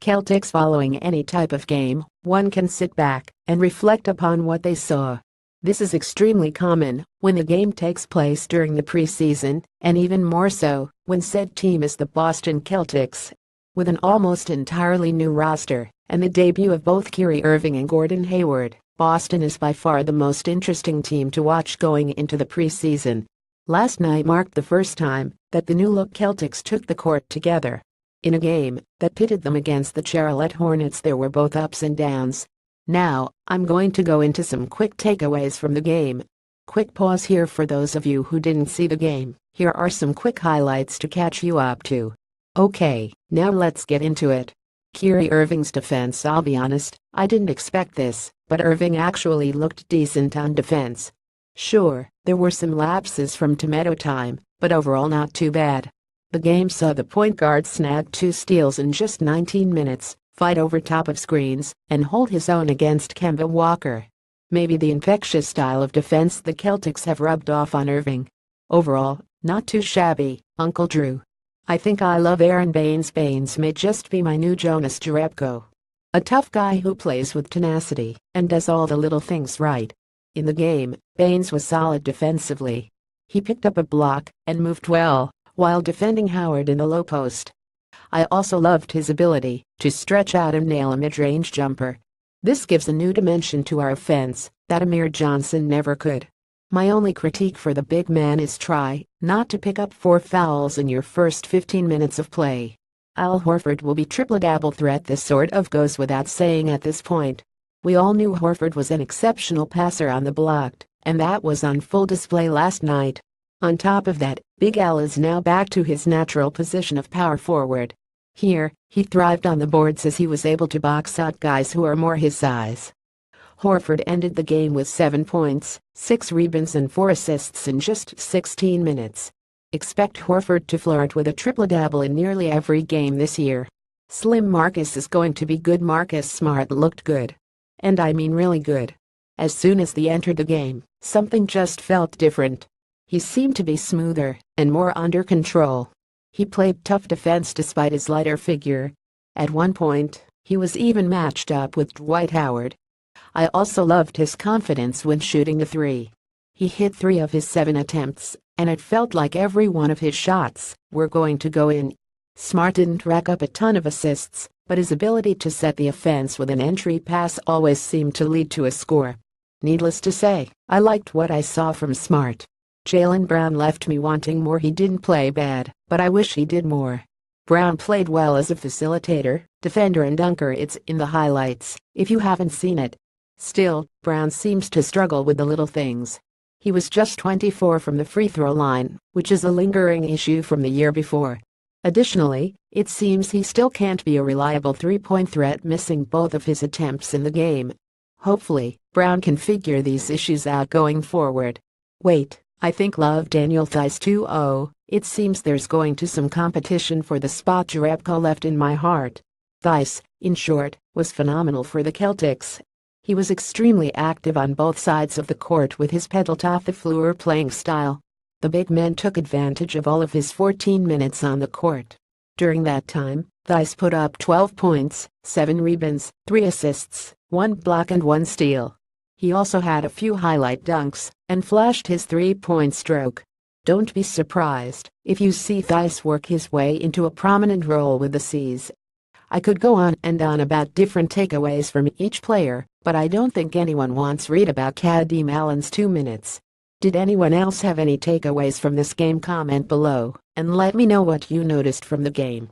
Celtics following any type of game, one can sit back and reflect upon what they saw. This is extremely common when the game takes place during the preseason, and even more so when said team is the Boston Celtics. With an almost entirely new roster and the debut of both Kyrie Irving and Gordon Hayward, Boston is by far the most interesting team to watch going into the preseason. Last night marked the first time that the new-look Celtics took the court together. In a game that pitted them against the Charlotte Hornets, there were both ups and downs. Now, I'm going to go into some quick takeaways from the game. Quick pause here for those of you who didn't see the game. Here are some quick highlights to catch you up to. Okay, now let's get into it. Kyrie Irving's defense. I'll be honest, I didn't expect this, but Irving actually looked decent on defense. Sure, there were some lapses from tomato time, but overall not too bad. The game saw the point guard snag 2 steals in just 19 minutes, fight over top of screens, and hold his own against Kemba Walker. Maybe the infectious style of defense the Celtics have rubbed off on Irving. Overall, not too shabby, Uncle Drew. I think I love Aaron Baines. Baines may just be my new Jonas Jerebko. A tough guy who plays with tenacity and does all the little things right. In the game, Baines was solid defensively. He picked up a block and moved well while defending Howard in the low post. I also loved his ability to stretch out and nail a mid-range jumper. This gives a new dimension to our offense that Amir Johnson never could. My only critique for the big man is try not to pick up 4 fouls in your first 15 minutes of play. Al Horford will be triple-double threat. This sort of goes without saying at this point. We all knew Horford was an exceptional passer on the block, and that was on full display last night. On top of that, Big Al is now back to his natural position of power forward. Here, he thrived on the boards as he was able to box out guys who are more his size. Horford ended the game with 7 points, 6 rebounds and 4 assists in just 16 minutes. Expect Horford to flirt with a triple-double in nearly every game this year. Slim Marcus is going to be good. Marcus Smart looked good. And I mean really good. As soon as he entered the game, something just felt different. He seemed to be smoother and more under control. He played tough defense despite his lighter figure. At one point, he was even matched up with Dwight Howard. I also loved his confidence when shooting the 3. He hit 3 of his 7 attempts, and it felt like every one of his shots were going to go in. Smart didn't rack up a ton of assists, but his ability to set the offense with an entry pass always seemed to lead to a score. Needless to say, I liked what I saw from Smart. Jaylen Brown left me wanting more. He didn't play bad, but I wish he did more. Brown played well as a facilitator, defender and dunker. It's in the highlights, if you haven't seen it. Still, Brown seems to struggle with the little things. He was just 24 from the free throw line, which is a lingering issue from the year before. Additionally, it seems he still can't be a reliable 3-point threat, missing both of his attempts in the game. Hopefully, Brown can figure these issues out going forward. Wait, I think love Daniel Theis 2-0. It seems there's going to some competition for the spot Jerebko left in my heart. Theis, in short, was phenomenal for the Celtics. He was extremely active on both sides of the court with his pedal-to-the-floor playing style. The big man took advantage of all of his 14 minutes on the court. During that time, Theis put up 12 points, 7 rebounds, 3 assists, 1 block and 1 steal. He also had a few highlight dunks and flashed his 3-point stroke. Don't be surprised if you see Theis work his way into a prominent role with the C's. I could go on and on about different takeaways from each player, but I don't think anyone wants to read about Kadeem Allen's 2 minutes. Did anyone else have any takeaways from this game? Comment below and let me know what you noticed from the game.